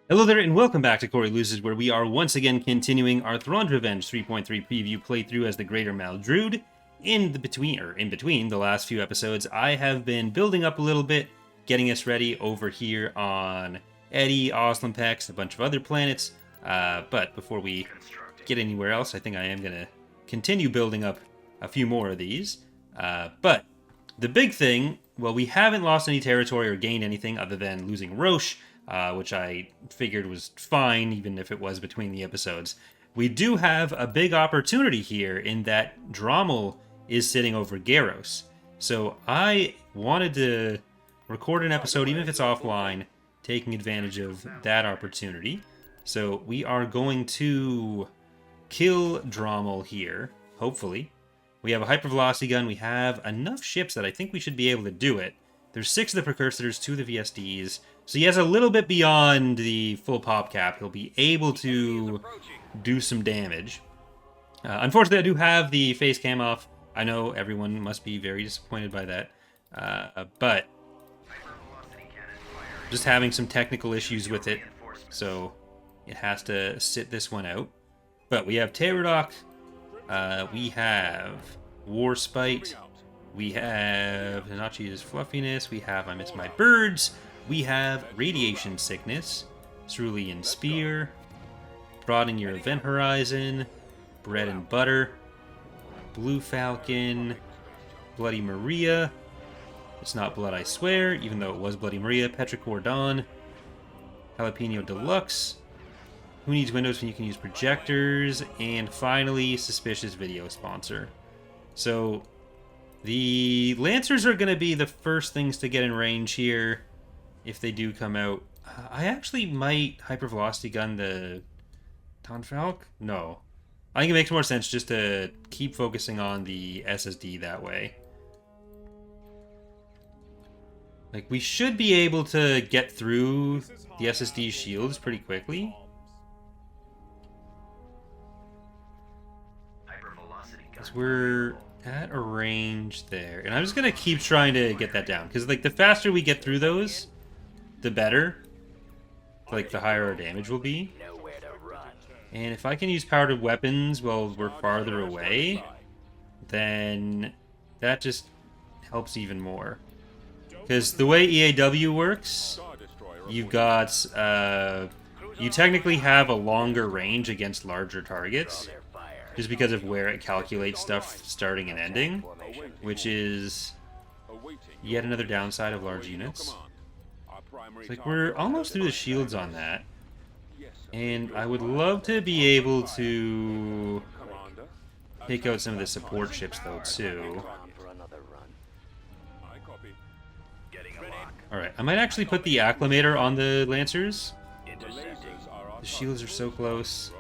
Hello there, and welcome back to Corey Loses, where we are once again continuing our Thrawn Revenge 3.3 preview playthrough as the Greater Maldrood. In between the last few episodes, I have been building up a little bit, getting us ready over here on Eddie, Oslimpex, a bunch of other planets. But before we get anywhere else, I think I am going to continue building up a few more of these. But the big thing, well, we haven't lost any territory or gained anything other than losing Roche, which I figured was fine, even if it was between the episodes. We do have a big opportunity here in that Drommel is sitting over Garros. So I wanted to record an episode, even if it's offline, taking advantage of that opportunity. So we are going to kill Drommel here, hopefully. We have a hypervelocity gun. We have enough ships that I think we should be able to do it. There's 6 of the precursors, 2 of the VSDs. So he has a little bit beyond the full pop cap. He'll be able to do some damage. Unfortunately, I do have the face cam off. I know everyone must be very disappointed by that. But just having some technical issues with it. So it has to sit this one out. But we have Pterodok. We have Warspite. We have Hanachi's Fluffiness. We have I Miss My Birds. We have Radiation Sickness, Cerulean Spear, Broadening Your Event Horizon, Bread and Butter, Blue Falcon, Bloody Maria. It's not Blood, I swear, even though it was Bloody Maria. Petrichor Dawn, Jalapeno Deluxe. Who needs windows when you can use projectors? And finally, Suspicious Video Sponsor. So the Lancers are going to be the first things to get in range here. If they do come out, I actually might hypervelocity gun the Tonfalk? No. I think it makes more sense just to keep focusing on the SSD that way. Like, we should be able to get through the SSD shields pretty quickly. Because we're at a range there. And I'm just going to keep trying to get that down. Because, like, the faster we get through those, the better. Like, the higher our damage will be. And if I can use powered weapons while we're farther away, then that just helps even more. Because the way EAW works, you've got, you technically have a longer range against larger targets, just because of where it calculates stuff starting and ending, which is yet another downside of large units. It's like, we're almost through the shields on that. And I would love to be able to take out some of the support ships, though, too. Alright, I might actually put the Acclimator on the Lancers. The shields are so close.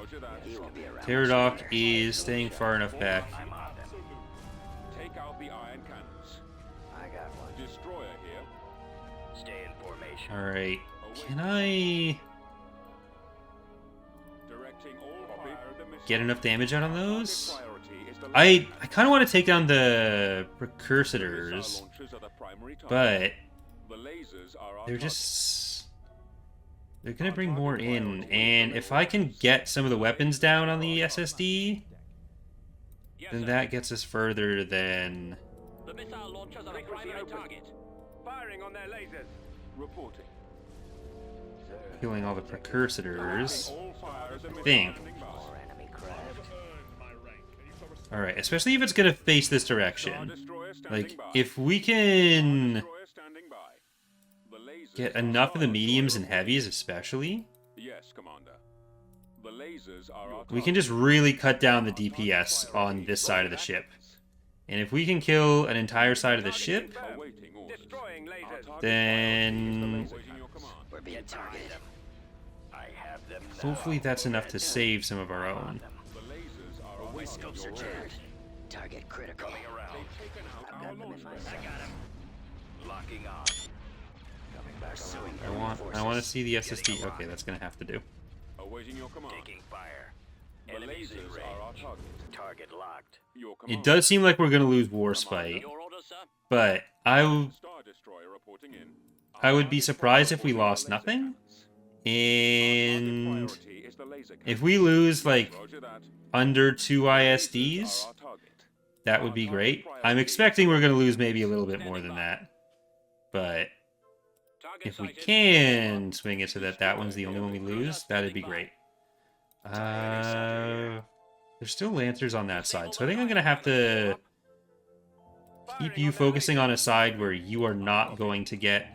Pterodok is staying far enough back. Alright, can I get enough damage out on those? I kind of want to take down the precursors, but they're going to bring more in, and if I can get some of the weapons down on the SSD, then that gets us further than The missile launchers are a primary target. Firing on their lasers. Reporting. killing all the precursors, I think. Alright, especially if it's going to face this direction. Like, if we can get enough of the mediums and heavies especially, we can just really cut down the DPS on this side of the ship. And if we can kill an entire side of the ship, then hopefully that's enough to save some of our own. Target critical. I've got them in my sight. Locking on. I want to see the SSD. Okay, that's gonna have to do. Awaiting your command. Taking fire. Enemies in range. Target locked. It does seem like we're gonna lose Warspite, but I would be surprised if we lost nothing. And if we lose, like, under 2 ISDs, that would be great. I'm expecting we're going to lose maybe a little bit more than that. But if we can swing it so that that one's the only one we lose, that'd be great. There's still Lancers on that side, so I think I'm going to have to keep you focusing on a side where you are not going to get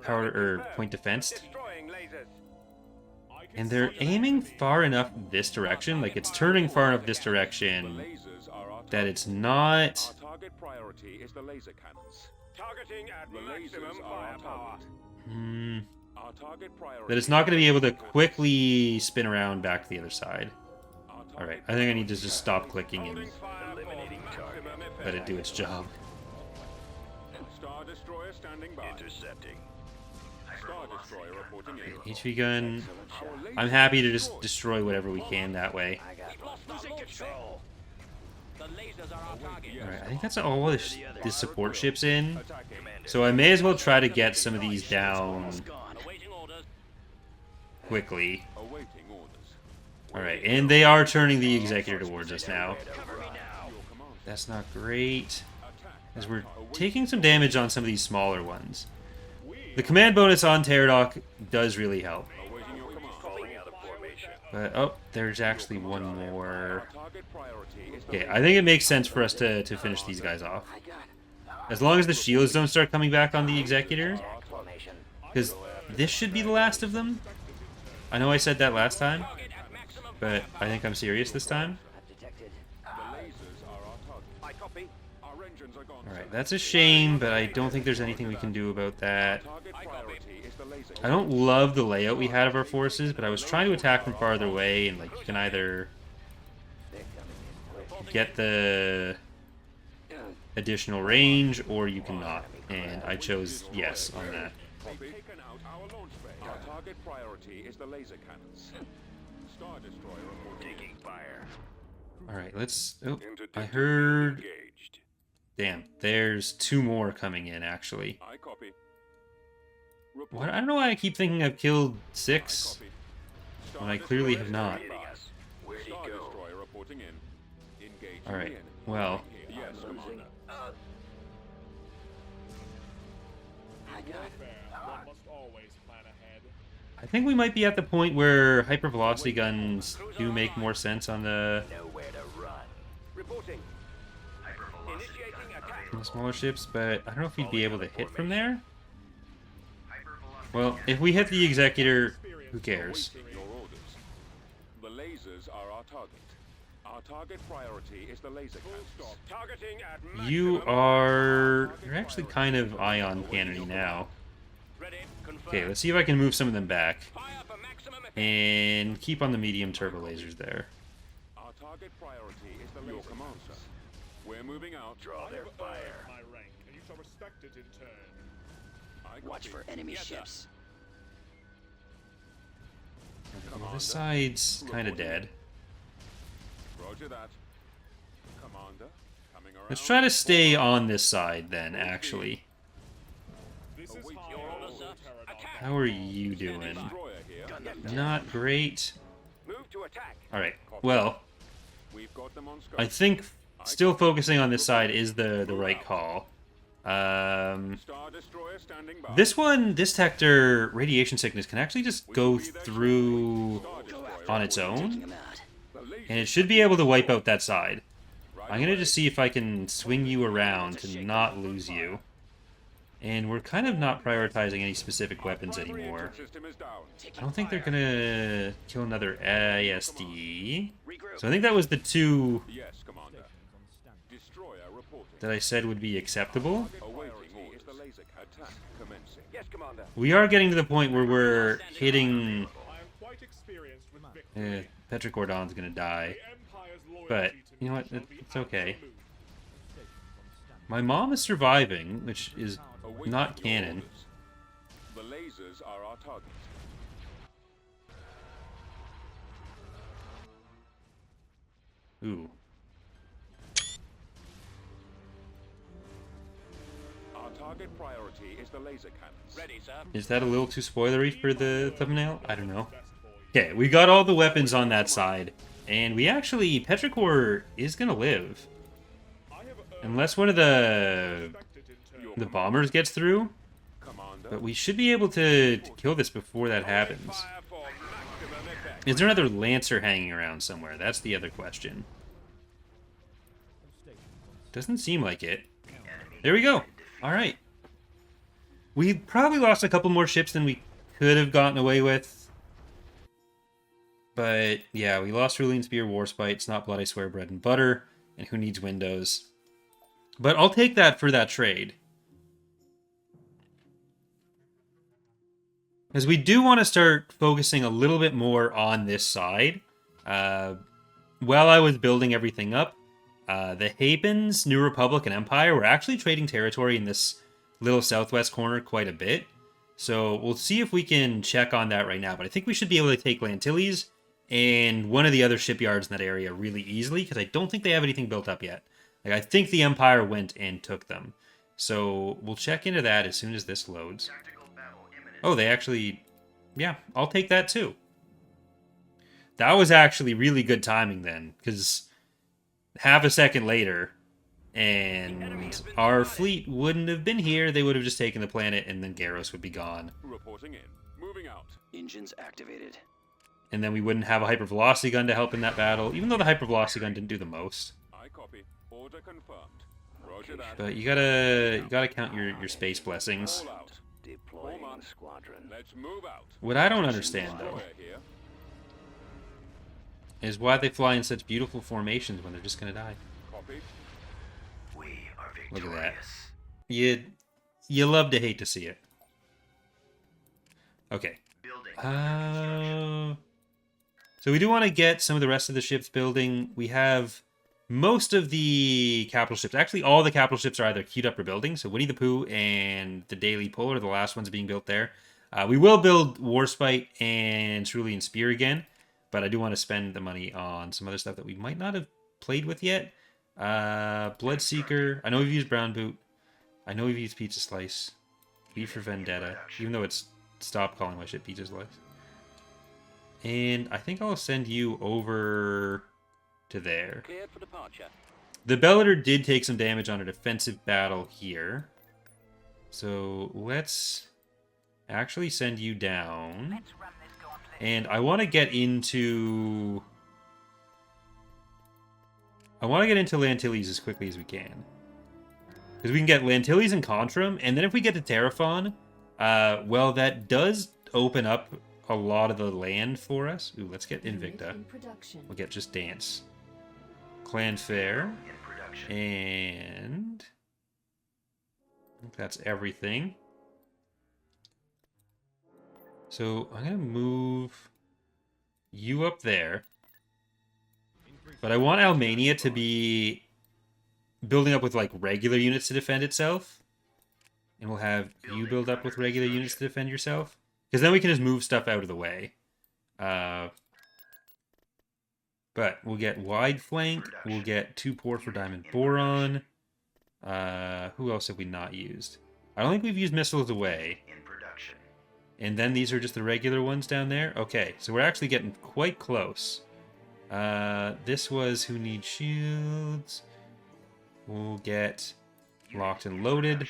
power or point defense. And they're aiming far enough this direction, like it's turning far enough this direction that it's not... that it's not going to be able to quickly spin around back to the other side. Alright, I think I need to just stop clicking and let it do its job. Star Destroyer standing by. Intercepting. Star Destroyer reporting in. HV gun. I'm happy to just destroy whatever we can that way. Alright, I think that's all this support ship's in. So I may as well try to get some of these down quickly. Alright, and they are turning the Executor towards us now. That's not great, as we're taking some damage on some of these smaller ones. The command bonus on Pterodok does really help. But, oh, there's actually one more. Okay, I think it makes sense for us to finish these guys off. As long as the shields don't start coming back on the Executor. Because this should be the last of them. I know I said that last time, but I think I'm serious this time. Alright, that's a shame, but I don't think there's anything we can do about that. I don't love the layout we had of our forces, but I was trying to attack from farther away, and like you can either get the additional range, or you cannot. And I chose yes on that. Target priority is the laser cannons. Star Destroyer taking fire. Alright, let's... Oh, I heard... Damn, there's 2 more coming in, actually. I copy. What? I don't know why I keep thinking I've killed 6, when I clearly have not. Alright, well... I think we might be at the point where hypervelocity guns do make more sense on the smaller ships, but I don't know if we'd be able to hit from there. Well, if we hit the Executor, who cares? The lasers are our target. Our target priority is the laser cannons. Targeting at You're actually kind of ion cannony now. Okay, let's see if I can move some of them back. And keep on the medium turbo lasers there. Our target priority is the laser command, sir. We're moving out. Draw their fire. My rank, and you shall respect it in turn. Watch for enemy ships. Well, this side's kind of dead. Roger that. Commander, coming around. Let's try to stay on this side then, actually. This is How are you doing? Not great. Move to attack. Alright, well, We've got them on scope. I think still focusing on this side is the right call. Star Destroyer standing by. This one, this Tector, Radiation Sickness, can actually just go through on its own. And it should be able to wipe out that side. I'm going to just see if I can swing you around to not lose you. And we're kind of not prioritizing any specific weapons anymore. I don't think they're going to kill another ISD. So I think that was the 2 Yes, Commander. Destroyer reporting. that I said would be acceptable. Awaiting is the laser attack commencing. Yes, Commander. We are getting to the point where we're hitting... I am quite experienced with victory. Petricordon's going to die. The Empire's loyalty But, to you know what, me shall be it's okay. absolute. My mom is surviving, which is Awaiting not your canon. orders. The lasers are our target. Ooh. Our target priority is the laser cannons. Ready, sir. Is that a little too spoilery for the thumbnail? I don't know. Okay, we got all the weapons on that side. And we actually... Petrichor is gonna live. Unless one of the bombers gets through. Commander. But we should be able to kill this before that happens. Fire for maximum effect. Is there another Lancer hanging around somewhere? That's the other question. Doesn't seem like it. There we go. Alright. We probably lost a couple more ships than we could have gotten away with. But, yeah, we lost Ruling Spear, Warspite, It's Not Blood, I Swear, Bread and Butter, and Who Needs Windows. But I'll take that for that trade. Because we do want to start focusing a little bit more on this side. While I was building everything up, the Hapens, New Republic, and Empire were actually trading territory in this little southwest corner quite a bit. So we'll see if we can check on that right now. But I think we should be able to take Lantilles and one of the other shipyards in that area really easily, because I don't think they have anything built up yet. Like, I think the Empire went and took them. So we'll check into that as soon as this loads. Oh, they actually... Yeah, I'll take that too. That was actually really good timing then, because half a second later, and our fleet wouldn't have been here. They would have just taken the planet, and then Garros would be gone. Reporting in. Moving out. Engines activated. And then we wouldn't have a hypervelocity gun to help in that battle, even though the hypervelocity gun didn't do the most. I copy. Order confirmed. Roger that. But you gotta count your space blessings. All out. Deploying squadron. Let's move out. What I don't understand, though, We're here. is why they fly in such beautiful formations when they're just gonna die. Copy. We are Look victorious. at that. You love to hate to see it. Okay. Building. So we do want to get some of the rest of the ships building. We have most of the capital ships. Actually, all the capital ships are either queued up or building. So Winnie the Pooh and the Daily Pull are the last ones being built there. We will build Warspite and Cerulean Spear again, but I do want to spend the money on some other stuff that we might not have played with yet. Bloodseeker. I know we've used Brown Boot. I know we've used Pizza Slice. V for Vendetta, even though it's stopped calling my ship Pizza Slice. And I think I'll send you over to there. Cleared for departure. The Bellator did take some damage on a defensive battle here. So let's actually send you down. And I want to get into... I want to get into Lantilles as quickly as we can. Because we can get Lantilles and Contrum, and then if we get to Terraphon, well, that does open up a lot of the land for us. Ooh, let's get Invicta. We'll get just Dance. Clan Fair. And... I think that's everything. So I'm going to move you up there. But I want Almania to be building up with, like, regular units to defend itself. And we'll have you build up with regular units to defend yourself. Because then we can just move stuff out of the way. But we'll get Wide Flank. We'll get 2 Poor for Diamond Boron. Who else have we not used? I don't think we've used Missiles Away. And then these are just the regular ones down there? Okay, so we're actually getting quite close. This was Who Needs Shields. We'll get Locked and Loaded.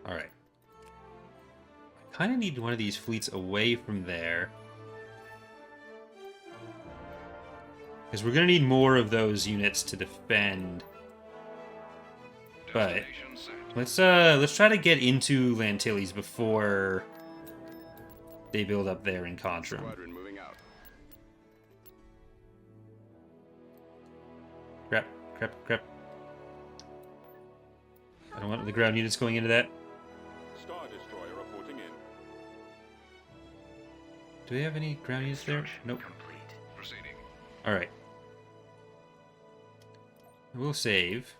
Alright. I kind of need one of these fleets away from there. Because we're going to need more of those units to defend. But let's try to get into Lantilles before they build up there in Contrum. Squadron moving out. Crap. I don't want the ground units going into that. Star Destroyer reporting in. Do we have any ground units there? Nope. Proceeding. Alright. We'll save.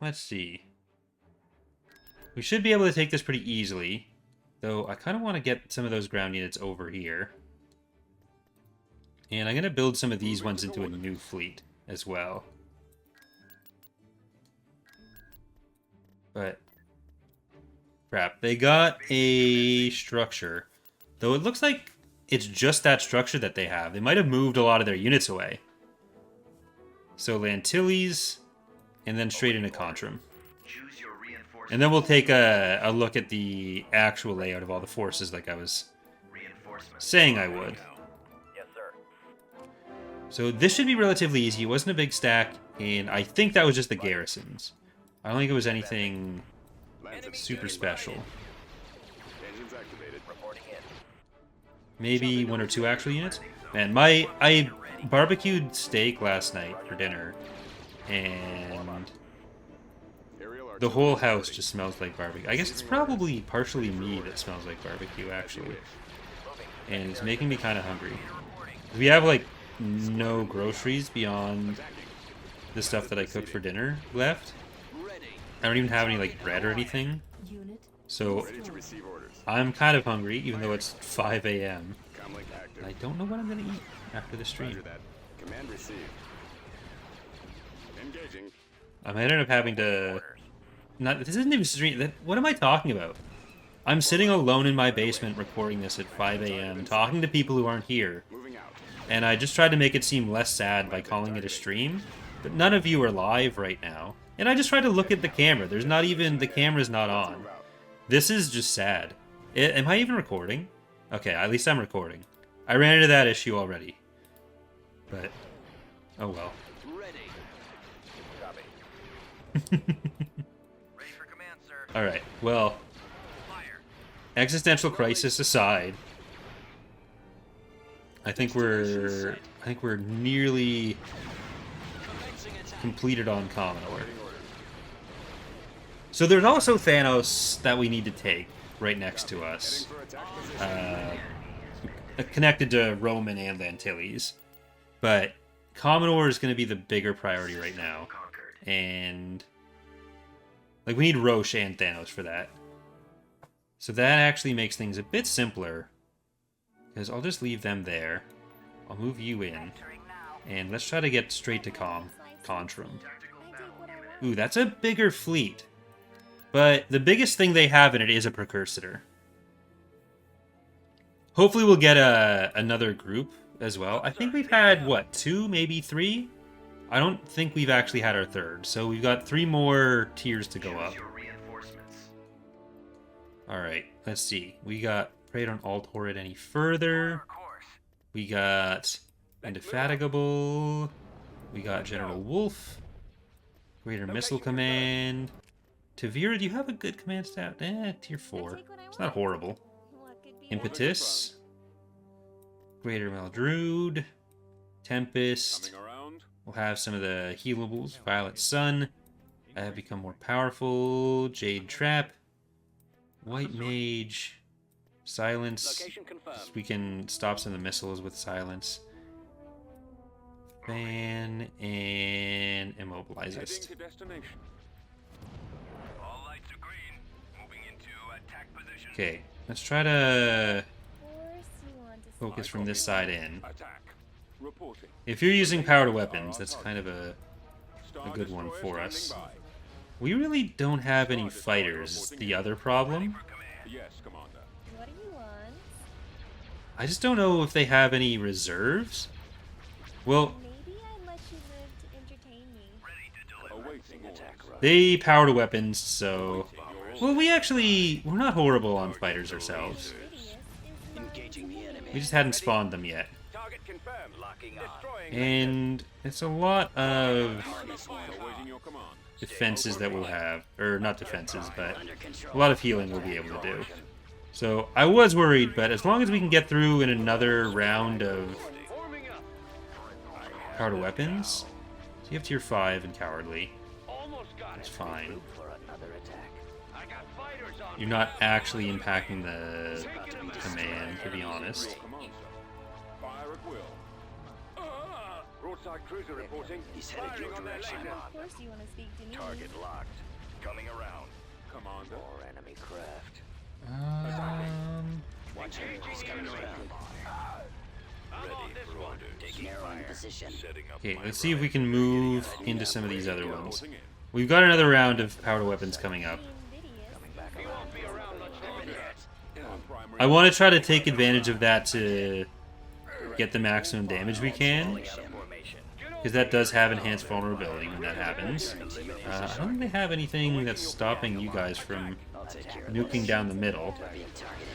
Let's see. We should be able to take this pretty easily. Though I kind of want to get some of those ground units over here. And I'm going to build some of these ones into a new fleet as well. But crap, they got a structure. Though it looks like it's just that structure that they have. They might have moved a lot of their units away. So Lantilles, and then straight into Contrim. And then we'll take a look at the actual layout of all the forces like I was saying I would. Yes, sir. So this should be relatively easy. It wasn't a big stack, and I think that was just the garrisons. I don't think it was anything super special. Engines activated. Reporting in. Maybe 1 or 2 actual units. Man, I barbecued steak last night for dinner, and the whole house just smells like barbecue. I guess it's probably partially me that smells like barbecue, actually. And it's making me kind of hungry. We have, like, no groceries beyond the stuff that I cooked for dinner left. I don't even have any, like, bread or anything. So, I'm kind of hungry, even though it's 5 a.m. And I don't know what I'm going to eat after the stream. Command received. Engaging. I might end up having to... This isn't even stream. What am I talking about? I'm sitting alone in my basement recording this at 5 a.m. talking to people who aren't here. Moving out. And I just tried to make it seem less sad by calling it a stream. But none of you are live right now. And I just tried to look at the camera. There's not even... The camera's not on. This is just sad. Am I even recording? Okay, at least I'm recording. I ran into that issue already. But... Oh well. Ready. Copy. Ready for command, sir. Alright, well... Fire. Existential crisis aside... I think we're nearly completed on Commodore. So there's also Thanos that we need to take right next to us. Connected to Roman and Antilles. But Commodore is going to be the bigger priority right now. And like we need Roche and Thanos for that. So that actually makes things a bit simpler. Because I'll just leave them there. I'll move you in. And let's try to get straight to Contrim. Ooh, that's a bigger fleet. But the biggest thing they have in it is a precursor. Hopefully we'll get another group as well. I think we've had, what, 2, maybe 3? I don't think we've actually had our third. So we've got 3 more tiers to go up. Alright, let's see. We got Prey Don't Alter It any further. We got Indefatigable. We got General Wolf. Greater Missile Command. Tavira, do you have a good command stat? Tier 4. It's not horrible. Impetus. Greater Maldrood. Tempest. We'll have some of the healables. Violet Sun. I have become more powerful. Jade Trap. White Mage. Silence. We can stop some of the missiles with Silence. Ban and Immobilizist. Okay, let's try to focus from this side in. If you're using powered weapons, that's kind of a good one for us. We really don't have any fighters, is the other problem. I just don't know if they have any reserves. Well, they powered weapons, so... Well, we're not horrible on fighters ourselves. We just hadn't spawned them yet. And it's a lot of defenses that we'll have. Or, not defenses, but a lot of healing we'll be able to do. So, I was worried, but as long as we can get through in another round of powered weapons... So you have tier 5 and cowardly. That's fine. You're not actually impacting the command, to be honest. He's headed your direction. Target locked. Coming around. Commander. More enemy craft. Watch it. He's coming around. Ready for orders. Taking Narrowing position. Setting up Okay, my let's see if we can move into some of these other ones. Reporting in. We've got another round of power weapons coming up. coming back around. On primary I want to try to take advantage of that to get the maximum damage we can, Out of formation. because that does have enhanced vulnerability when that happens. I don't think they have anything that's stopping you guys from I'll take care of nuking down the middle. being targeted.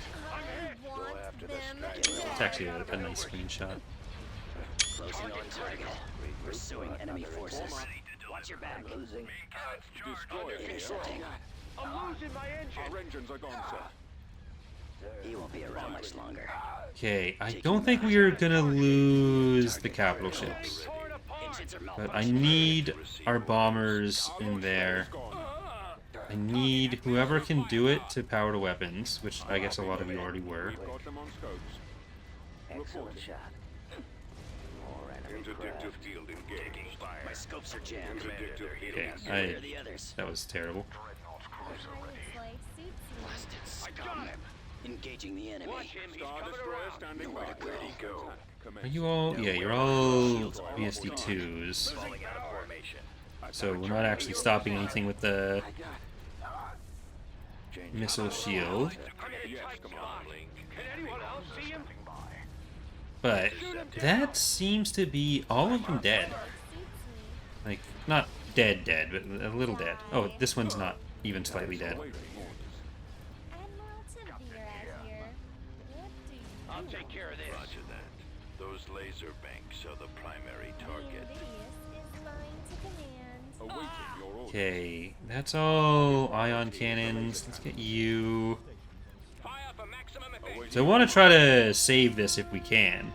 It's actually a nice screenshot. Closing on target. Pursuing enemy forces. Watch your back. Losing. destroyer here. Intercepting. Our engines are gone, sir. He won't be around much longer. Okay, I don't think we are gonna lose the capital ships, Engines are but I need our bombers in there. Gone. I need whoever can do it to power to weapons, which I guess a lot of you already were. We've got them on scopes. Excellent shot. More enemy craft. field engaged. My scopes are jammed. Okay, Where are the others? that was terrible. Scum. Engaging the enemy. Star Destroyer standing by. Ready, go. Are you all? Yeah, you're all BSD2s. Falling out of formation. So we're not actually stopping anything with the missile shield. Yes, Commander. But that seems to be all of them dead. Like, not dead, but a little dead. Oh, this one's not even slightly dead. Waiting orders. I'll take care of this. Roger that. Those laser banks are the primary target. Awaiting your orders. Okay, that's all ion cannons. Let's get you. Fire for maximum effect. So I want to try to save this if we can,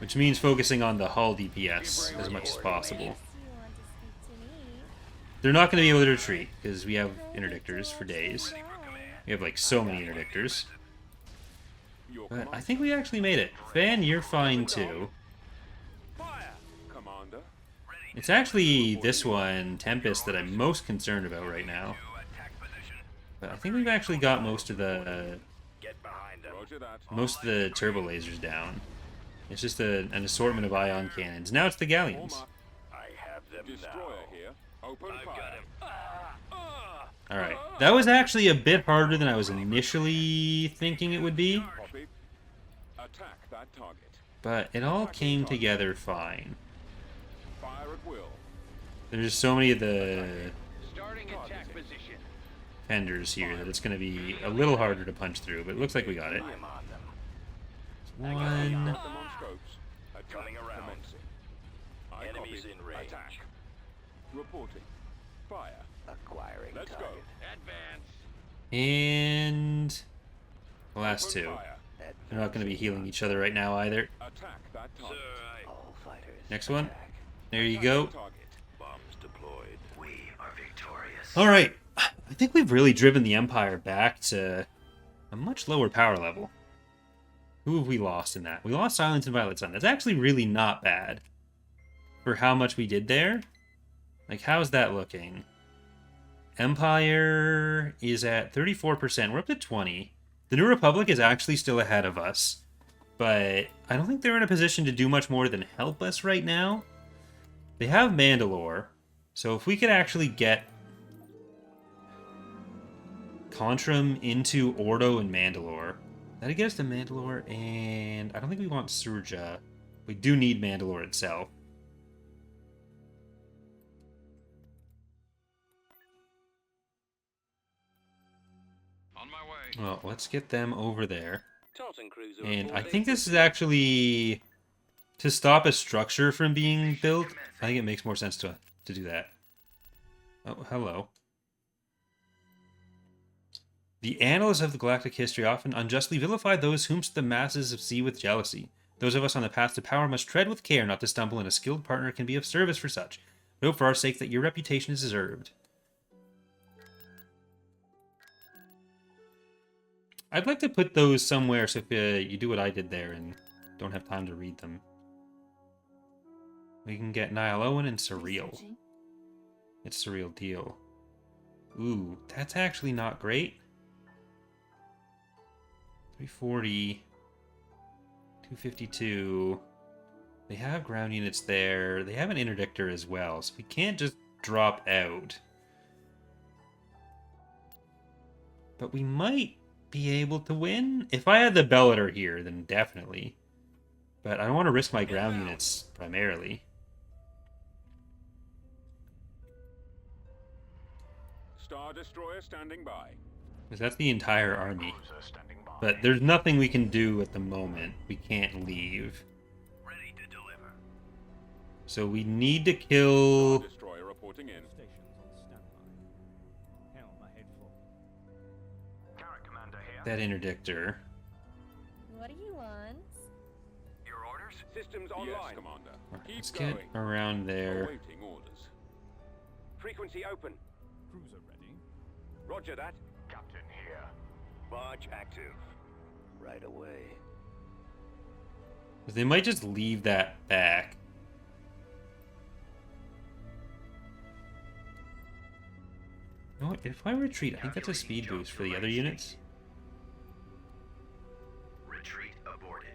which means focusing on the hull DPS as much as possible. They're not going to be able to retreat because we have interdictors for days. We have like so many interdictors. Your But I command. think we actually made it. Fan, you're fine too. Fire, Commander. It's actually this one, Tempest, that I'm most concerned about right now. Attack position. But I think we've actually got most of the Get behind them. Roger that. turbo lasers down. It's just an assortment of ion cannons. Now it's the galleons. Form up. I have them Destroyer now. here. Open I've fire. got him. All right, that was actually a bit harder than I was initially thinking it would be, Copy. Attack that target. but it all came together fine. Fire at will. There's just so many of the Starting attack position. fenders here that it's going to be a little harder to punch through, but it looks like we got it. I'm on them. One. Got them on scopes. Attack Coming around. commencing. I Enemies copy. in range. Attack. Reporting. Fire. Acquiring Let's go. target. Advance. And the last Open two. fire. They're not going to be healing each other right now either. Attack that Sir, target. All fighters. Next one. attack. There you Attack go. the target. bombs deployed. We are victorious. All right. I think we've really driven the Empire back to a much lower power level. Who have we lost in that? We lost Silence and Violet Sun. That's actually really not bad for how much we did there. Like, how's that looking? Empire is at 34%. We're up to 20. The New Republic is actually still ahead of us, but I don't think they're in a position to do much more than help us right now. They have Mandalore, so if we could actually get Contrum into Ordo and Mandalore, that'd get us to Mandalore, and I don't think we want Surja. We do need Mandalore itself. On my way. Well, let's get them over there. Tartan cruiser And I reporting. think this is actually to stop a structure from being built. I think it makes more sense to do that. Oh, hello. The annals of the galactic history often unjustly vilify those whom the masses see with jealousy. Those of us on the path to power must tread with care not to stumble, and a skilled partner can be of service for such. Note for our sake that your reputation is deserved. I'd like to put those somewhere so if you do what I did there and don't have time to read them. We can get Niall Owen and Surreal. It's Surreal Deal. Ooh, that's actually not great. 340. 252. They have ground units there. They have an interdictor as well, so we can't just drop out. But we might be able to win. If I had the Bellator here, then definitely. But I don't want to risk my ground units primarily. Star Destroyer standing by. Because that's the entire army. But there's nothing we can do at the moment. We can't leave. Ready to deliver. So we need to kill Star Destroyer reporting in. Stations on standby. Helm ahead full. Carrot Commander here. that interdictor. What do you want? Your orders? Systems online. Yes, Commander. Alright, Keep let's going. get around there. Awaiting orders. Frequency open. Cruiser ready. Roger that. Captain here. Barge active. Right away. 'Cause they might just leave that back. You know what? If I retreat, I think that's a speed boost for the other units. Retreat aborted.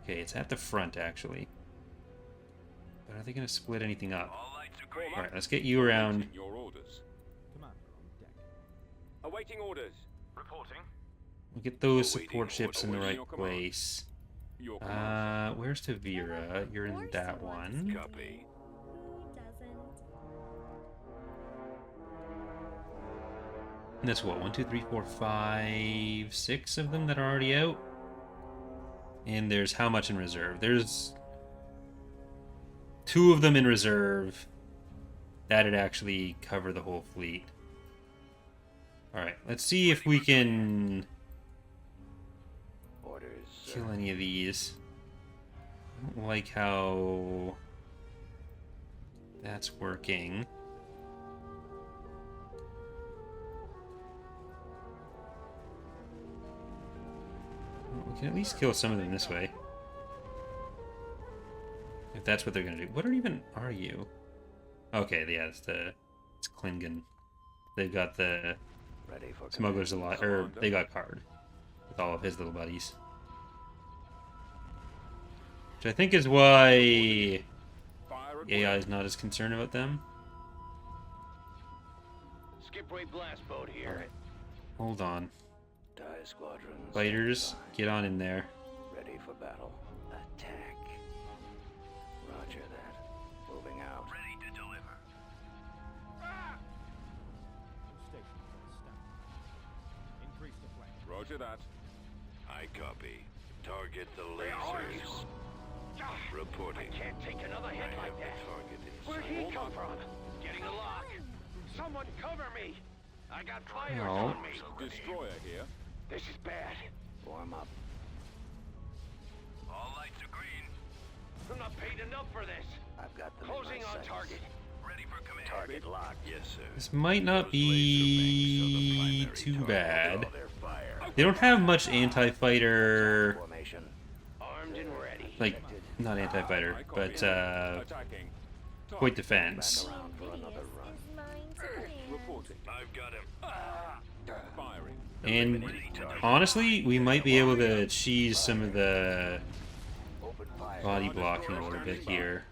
Okay, it's at the front, actually. But are they going to split anything up? All lights agree. Alright, let's get you around. Awaiting your orders. Commander on deck. Awaiting orders. Reporting. We'll get those Awaiting support ships in the orders. right Your command. place. Your command. Where's Tavira? You're in Of course that he wants one. to. Copy. Who doesn't? And that's what? 1, 2, 3, 4, 5, 6 of them that are already out? And there's how much in reserve? There's 2 of them in reserve. That'd actually cover the whole fleet. Alright, let's see if we can Orders. kill any of these. I don't like how that's working. Well, we can at least kill some of them this way. If that's what they're gonna do. What even are you? Okay, yeah, it's Klingon. They've got the Ready for smugglers a lot, or they got card with all of his little buddies. Which I think is why Fire at the AI is not as concerned about them. Skip ray blast boat here. Alright, hold on. Die squadrons. Fighters, get on in there. Ready for battle. Attack. Roger that. Moving out. Ready to deliver. Stations on standby. Increase the flank. Roger that. I copy. Target the lasers. Reporting. Can't take another hit I like have that. the target in Where'd sight. he come from? Getting a lock. Someone cover me. I got fighters Well. on me. Destroyer here. This is bad. Warm up. All lights are green. I'm not paid enough for this. I've got them. Closing on target. Ready for command. Target locked. Yes, sir. This might not Those be laser banks are the too primary bad. target. Their fire. They don't have much anti-fighter, Formation. Armed and ready. like, not anti-fighter, I copy. but Attacking. point defense. Back around for another This run. is mine to command. Reporting. I've got him. Firing. And honestly, we might be able to cheese some of the Open fire. body blocking a little bit here.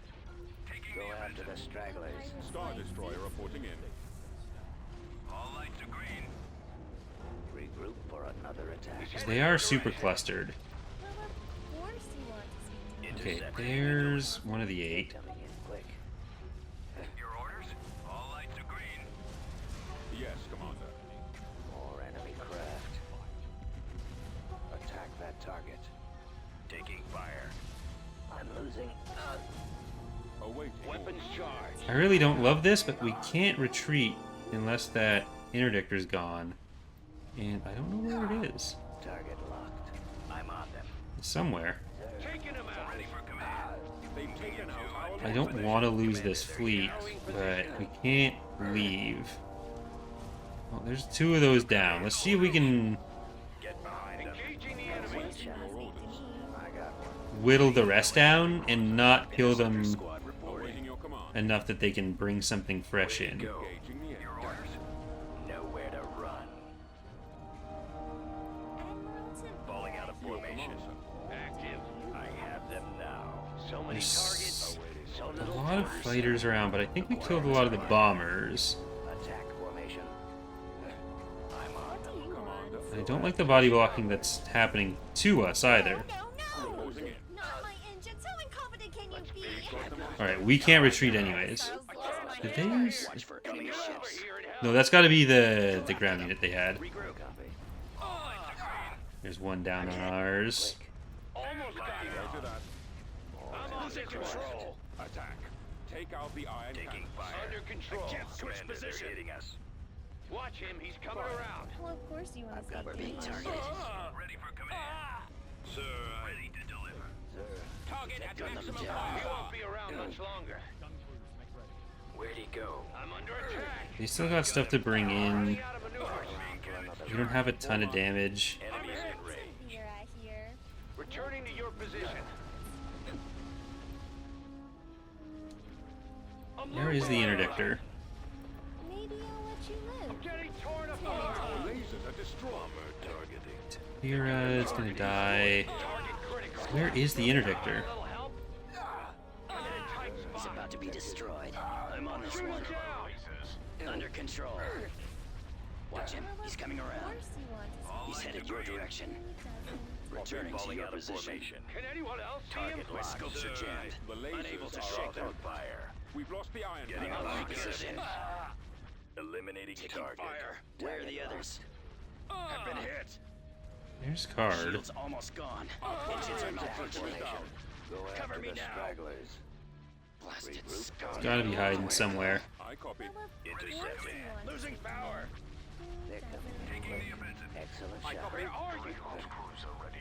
Taking Go the after offensive. the stragglers. Star Destroyer reporting in. All lights are green. Regroup for another attack. 'Cause they are super clustered. Well, of course you want to see. Okay, there's one of the 8. Coming in quick. Your orders? All lights are green. Yes, Commander. More enemy craft. Attack that target. Taking fire. I'm losing. Awaiting. Weapons charged. I really don't love this, but we can't retreat unless that interdictor's gone. And I don't know where it is. Target locked. I'm on them. It's somewhere. Taking them out. Ready for command. They've taken out our I don't want to lose this fleet, but we can't leave. Well, there's 2 of those down. Let's see if we can Get behind them. Engaging the enemy. I got one. whittle the rest down and not kill them Squad reporting. Awaiting your command. enough that they can bring something fresh in. Go. Engaging the Your enemy. orders? formation. Active. I have them now. So many There's targets. So a little lot of time. fighters around, but I think we killed a lot of the bombers. Attack formation. I'm on What do you want? I don't like the body blocking that's happening to us either. No, no! Not my engine. How incompetent can you be? Alright, we can't retreat anyways. Did they use... Watch for enemy ships. No, that's gotta be the ground unit they had. Regroup. Copy. There's one down on ours. Almost got you. Roger that. I'm under control. Attack. Take out the iron Taking cannon. fire. Under control. Commander, they're hitting us. Watch him. He's coming around. Well, of course you want to We're see being targeted. Ready for command. Sir, ready to deliver. Target at Gun them maximum down. power. He won't be around much longer. Gun crews, make ready. Where'd he go? I'm under attack. They still got stuff to bring in. Running out of maneuvers. We don't have a ton of damage. Enemies in range. Here, I hear. Returning to your position. Where is the interdictor? Maybe I'll let you live. Getting torn The apart. lasers are destroyed. Targeting. Vera is gonna die. Target critical. Where is the interdictor? Little help? I'm in a tight He's spot. about to be destroyed. I'm on this Shoot one. him down. Under control. Watch him. He's coming Of around. course you want to He's headed your direction. see. Returning to Falling your out of position. formation. Can anyone else see him? Target. My scopes are jammed. The lasers Unable to are shake out them. of Fire. We've lost the iron Getting cannon. on on position. Eliminating Taking target. fire. Where are the others? I've been hit. There's Card. Shield's almost gone. Engines are malfunctioning. Cover me now. Blasted scum. It's gotta be hiding somewhere. I copy. Intercepting. Losing power. Taking the offensive. Excellent I shot. copy. Where are you? Crews are ready.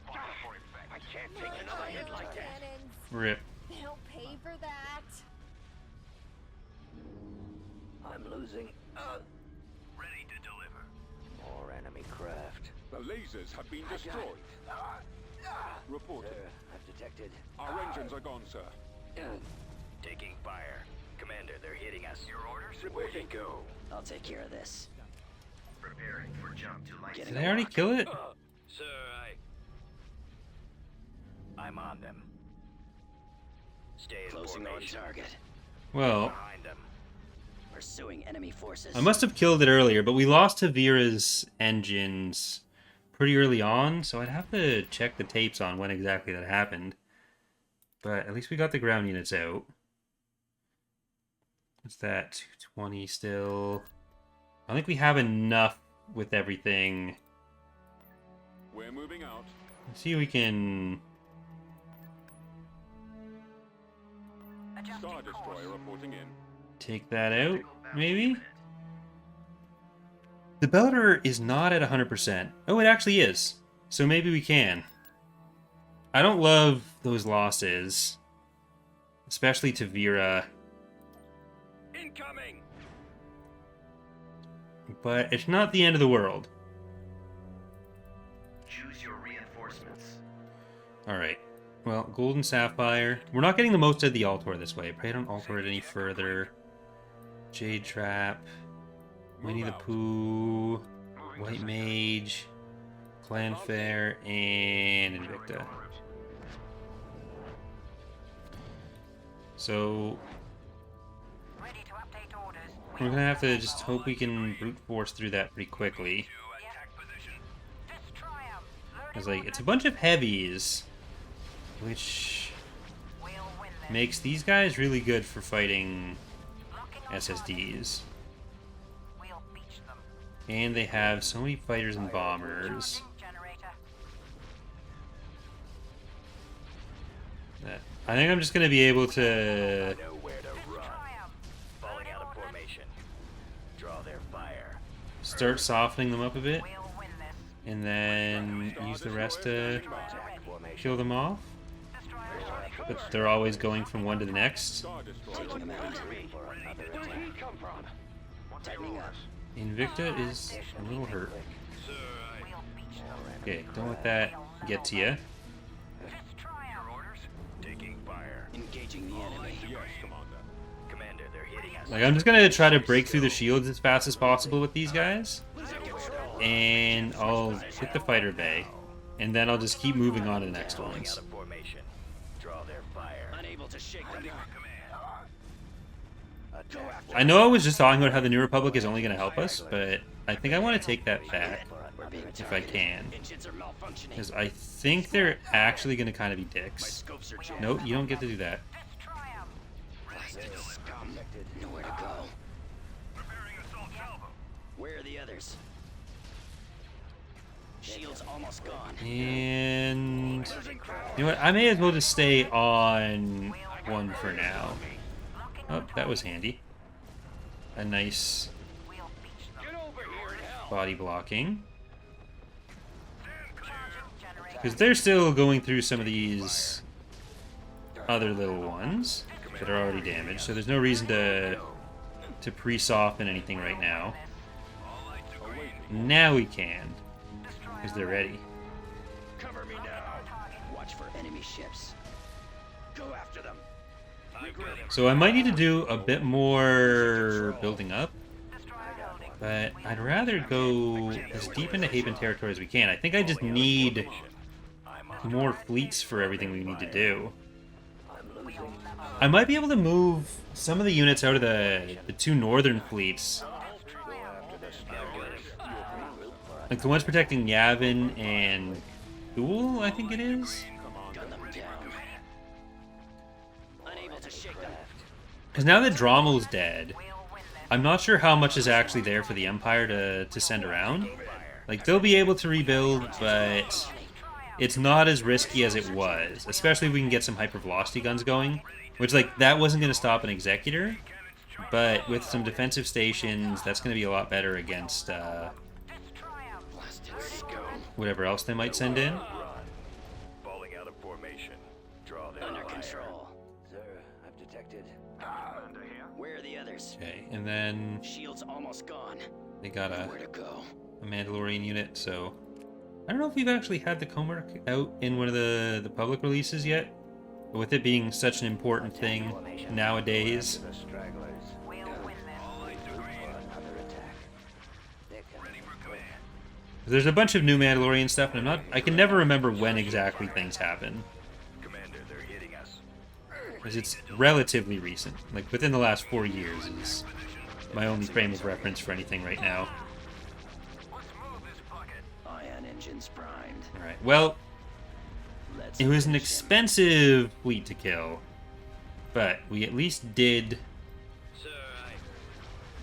I can't take another hit like that. Cannons. Rip. They'll pay for that. I'm losing. Ready to deliver. More enemy craft. The lasers have been destroyed. Reported. I've detected. Our engines are gone, sir. Taking fire. Commander, they're hitting us. Your orders? Where'd he go? I'll take care of this. Preparing for jump to light. Getting Did they already kill it? Sir, I'm on them. Stay in Closing on formation. target. Well, Behind them. Pursuing enemy forces. I must have killed it earlier, but we lost to Vera's engines pretty early on, so I'd have to check the tapes on when exactly that happened. But at least we got the ground units out. What's that? 220 still. I think we have enough with everything. We're moving out. Let's see if we can... Star Destroyer reporting in. take that out, maybe? The Bellator is not at 100%. Oh, it actually is. So maybe we can. I don't love those losses. Especially to Vera. Incoming! But it's not the end of the world. Choose your reinforcements. Alright. Well, Golden Sapphire. We're not getting the most out of the Altor this way. Pray don't alter it any further. Jade Trap. Winnie the Pooh. White Mage. Clanfair. And Invicta. So... we're gonna have to just hope we can brute force through that pretty quickly. It's like, it's a bunch of heavies, which makes these guys really good for fighting SSDs. And they have so many fighters and bombers that I think I'm just gonna be able to Know where to run. Falling out of formation. Draw their fire. start softening them up a bit, and then use the rest to kill them off. But they're always going from one to the next. Star Destroyer. Taking him out for another attack. Come from? Tightening up. Invicta is a little hurt. Sir, Okay, don't let that get to you. Your orders? Taking fire. Engaging the enemy. Yes, Commander. Commander, they're hitting us. Like, I'm just gonna try to break through the shields as fast as possible with these guys. And I'll hit the fighter bay. and then I'll just keep moving on to the next Falling ones. out of formation. Draw their fire. Unable to shake them. Attack. I know I was just talking about how the New Republic is only going to help us, but I think I want to take that back We're being if I can. Engines are malfunctioning. Because I think they're actually going to kind of be My dicks. scopes are jammed. Nope, you don't get to do that. Blasted scum. Nowhere to go. Where are the others? Shield's almost gone. And you know what? I may as well just stay on one for now. Oh, that was handy. A nice body blocking. Because they're still going through some of these other little ones that are already damaged, so there's no reason to pre-soften anything right now. Now we can, because they're ready. Cover me now. Watch for enemy ships. Go after them. So I might need to do a bit more building up, but I'd rather go as deep into Haven territory as we can. I think I just need more fleets for everything we need to do. I might be able to move some of the units out of the two northern fleets. Like the ones protecting Yavin and Thule, I think it is. Gun them down. Unable to shake them. Because now that Drommel's dead, I'm not sure how much is actually there for the Empire to send around. Like, they'll be able to rebuild, but it's not as risky as it was. Especially if we can get some hypervelocity guns going. Which, like, that wasn't going to stop an Executor. But with some defensive stations, that's going to be a lot better against whatever else they might send in. Falling out of formation. Draw their Under fire. control. Sir, I've detected. Where are the others? Okay, and then Shield's almost gone. they got Nowhere to go. a Mandalorian unit, so... I don't know if we've actually had the Comarch out in one of the public releases yet. But with it being such an important thing nowadays, The stragglers. Under attack. there's a bunch of new Mandalorian stuff, and I can never remember when exactly things happen. Commander, they're hitting us. Because it's relatively recent. Like, within the last 4 years is my only frame of reference for anything right now. Ion engines primed. Alright, well, Let's it was an finish him. expensive fleet to kill, but we at least did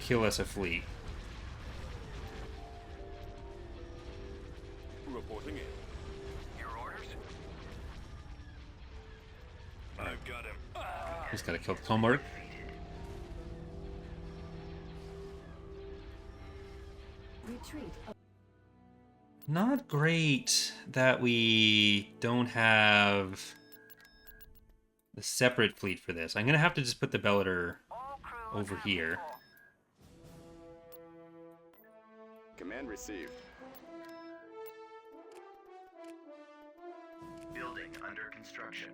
kill us a fleet. Reporting in. Your orders? I've got him. Just gotta kill the Comarch. Retreat. Not great that we don't have the separate fleet for this. I'm gonna have to just put the Bellator over here. Command received. Building under construction.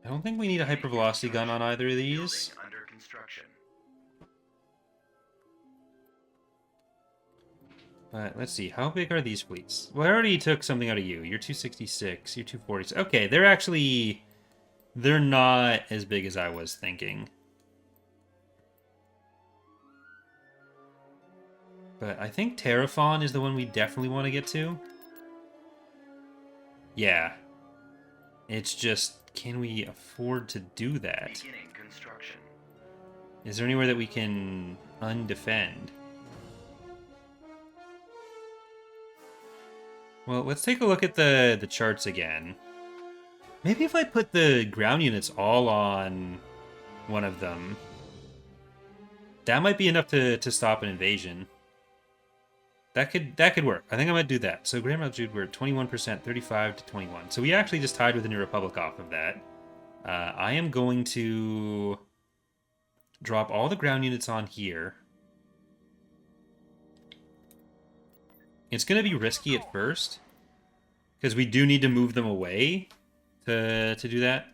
I don't think we need a hypervelocity gun on either of these. Building under construction. But let's see, how big are these fleets? Well, I already took something out of you. You're 266, you're 240. Okay, they're not as big as I was thinking. But I think Terraphon is the one we definitely want to get to. Yeah. It's just, can we afford to do that? Beginning construction. Is there anywhere that we can undefend? Well, let's take a look at the charts again. Maybe if I put the ground units all on one of them, that might be enough to stop an invasion. That could work. I think I might do that. So Grand Maldrood, we're at 21%, 35 to 21. So we actually just tied with the New Republic off of that. I am going to drop all the ground units on here. It's going to be risky at first, because we do need to move them away to do that.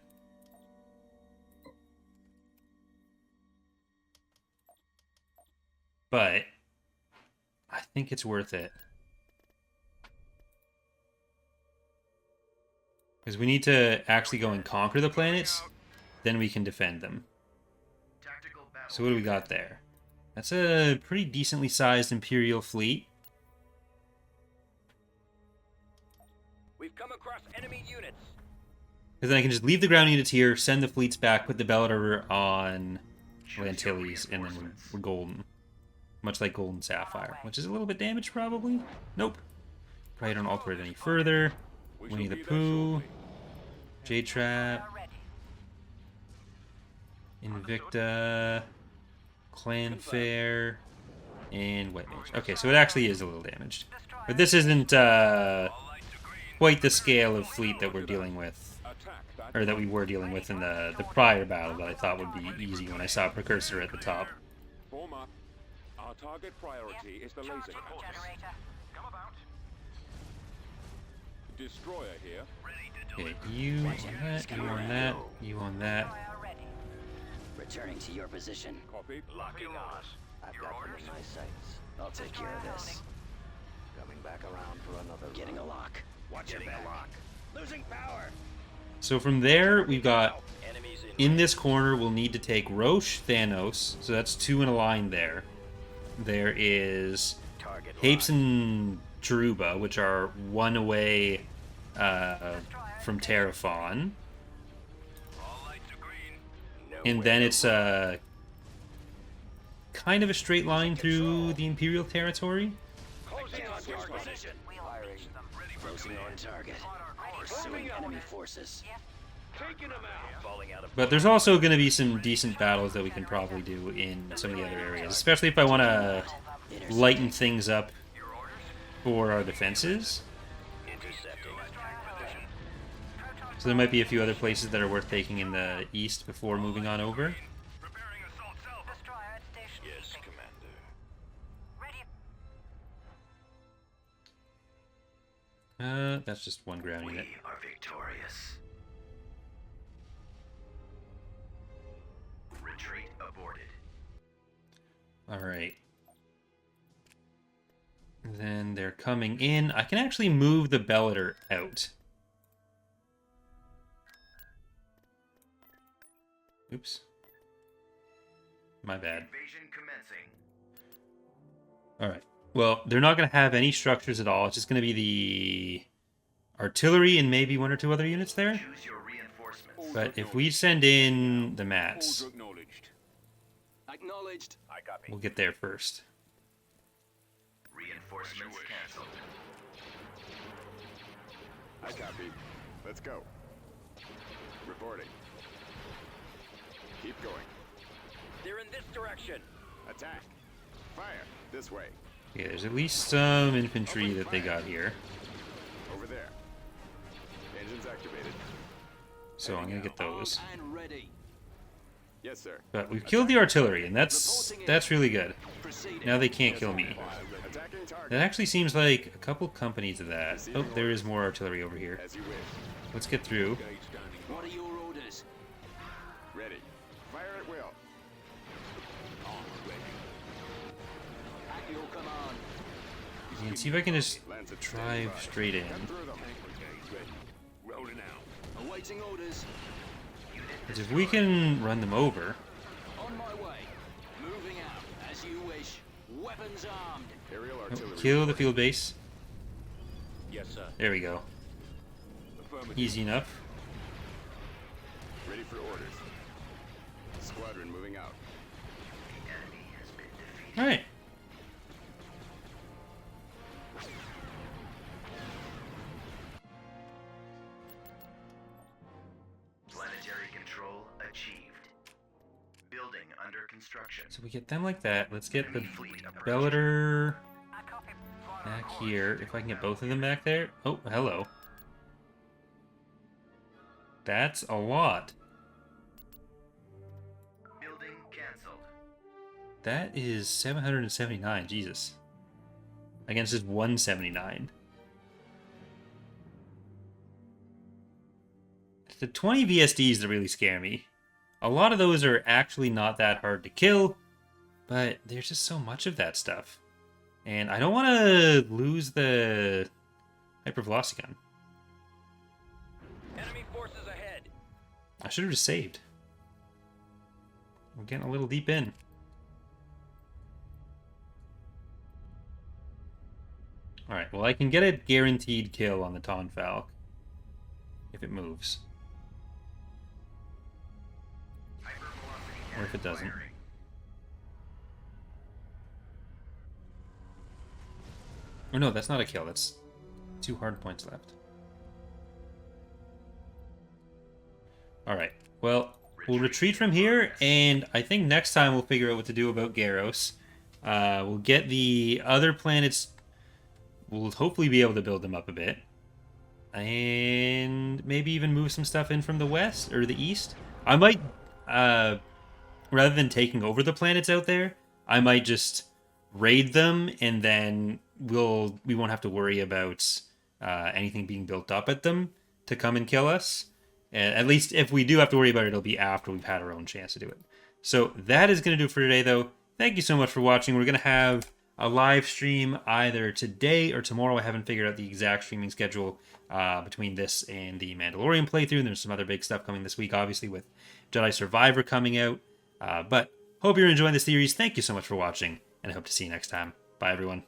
But I think it's worth it. Because we need to actually go and conquer the planets, then we can defend them. Tactical battle. So what do we got there? That's a pretty decently sized Imperial fleet. We've come across enemy units. Because then I can just leave the ground units here, send the fleets back, put the Bellator on Lantilles, and then we're golden. Much like Gold and Sapphire, which is a little bit damaged, probably. Nope. Probably don't alter it any further. Winnie the Pooh. J-Trap. Invicta. Clanfair. And White Mage. Okay, so it actually is a little damaged. But this isn't quite the scale of fleet that we're dealing with. Or that we were dealing with in the prior battle that I thought would be easy when I saw Precursor at the top. Form up. Our target priority is the laser cannon. Destroyer here. Okay, you on that, you on that, you on that. Returning to your position. Copy. Locking on. I've got them in my sights. I'll take care of this. Coming back around for another. Getting a lock. Watch your back. Lock. Losing power. So from there, we've got, Enemies in this corner, we'll need to take Roche, Thanos, so that's 2 in a line there. There is Target Hapes and Jaruba, which are 1 away from Terraphon. All lights are green. No And way. then it's kind of a straight line through the Imperial territory. Closing on target position. Firing. Closing on target. Pursuing enemy forces. Taking them out. Falling out of. But there's also going to be some decent battles that we can probably do in some of the other areas, especially if I want to lighten things up for our defenses. Intercepting. Position. So there might be a few other places that are worth taking in the east before moving on over. Preparing assault salvo. Destroyer at station. Yes, Commander. Ready. That's just 1 ground We unit. are victorious. Retreat aborted. Alright. Then they're coming in. I can actually move the Bellator out. Oops. My bad. Invasion commencing. Alright. Well, they're not going to have any structures at all. It's just going to be the artillery and maybe 1 or 2 other units there. Choose your reinforcements. But if we send in the mats, Order acknowledged. Acknowledged. I copy. we'll get there first. Reinforcements cancelled. I copy. Let's go. Reporting. Keep going. They're in this direction. Attack. Fire. This way. Yeah, there's at least some infantry that they got here. Over there. Engines activated. So I'm going to get those. And ready. Yes, sir. But we've killed the artillery, and that's really good. Proceed. Now they can't kill me. Attacking target. That actually seems like a couple companies of that. Oh, there is more artillery over here. As you wish. Let's get through. What are your orders? Ready. Fire at will. On ready. At your command. And see if I can just drive straight in. Come through them. Ready. Rolling out. Awaiting orders. Because if we can run them over, On my way. Moving out. As you wish. Weapons armed. Aerial oh, artillery. kill the field base. Yes, sir. There we go. Affirmative. Easy enough. Ready for orders. Squadron moving out. The enemy has been defeated. Alright. Planetary control achieved. Building under construction. So we get them like that. Let's get the Enemy fleet approaching. Bellator back here. If I can get both of them back there. Oh, hello. That's a lot. Building cancelled. That is 779. Jesus. Against just 179. It's the 20 VSDs that really scare me. A lot of those are actually not that hard to kill, but there's just so much of that stuff. And I don't want to lose the hypervelocity gun. I should have just saved. We're getting a little deep in. Alright, well I can get a guaranteed kill on the Tonfalk. If it moves. Or if it doesn't. Oh no, that's not a kill. That's 2 hard points left. Alright, well, we'll retreat from here, and I think next time we'll figure out what to do about Garros. We'll get the other planets. We'll hopefully be able to build them up a bit. And maybe even move some stuff in from the west, or the east. I might, rather than taking over the planets out there, I might just raid them, and then we won't have to worry about anything being built up at them to come and kill us. And at least if we do have to worry about it, it'll be after we've had our own chance to do it. So that is going to do it for today, though. Thank you so much for watching. We're going to have a live stream either today or tomorrow. I haven't figured out the exact streaming schedule between this and the Mandalorian playthrough. And there's some other big stuff coming this week, obviously, with Jedi Survivor coming out. But hope you're enjoying the series. Thank you so much for watching, and I hope to see you next time. Bye, everyone.